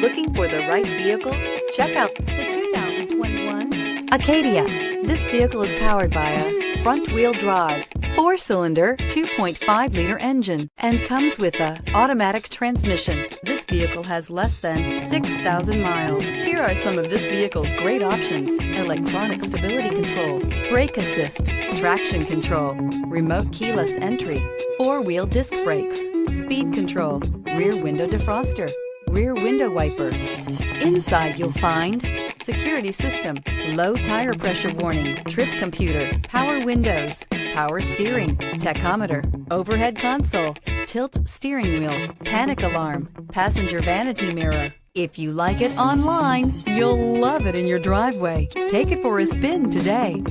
Looking for the right vehicle? Check out the 2021 Acadia. This vehicle is powered by a front-wheel drive, 4-cylinder, 2.5-liter engine, and comes with a automatic transmission. This vehicle has less than 6,000 miles. Here are some of this vehicle's great options: electronic stability control, brake assist, traction control, remote keyless entry, 4-wheel disc brakes, speed control, rear window defroster, rear window wiper. Inside you'll find security system, low tire pressure warning, trip computer, power windows, power steering, tachometer, overhead console, tilt steering wheel, panic alarm, passenger vanity mirror. If you like it online, you'll love it in your driveway. Take it for a spin today.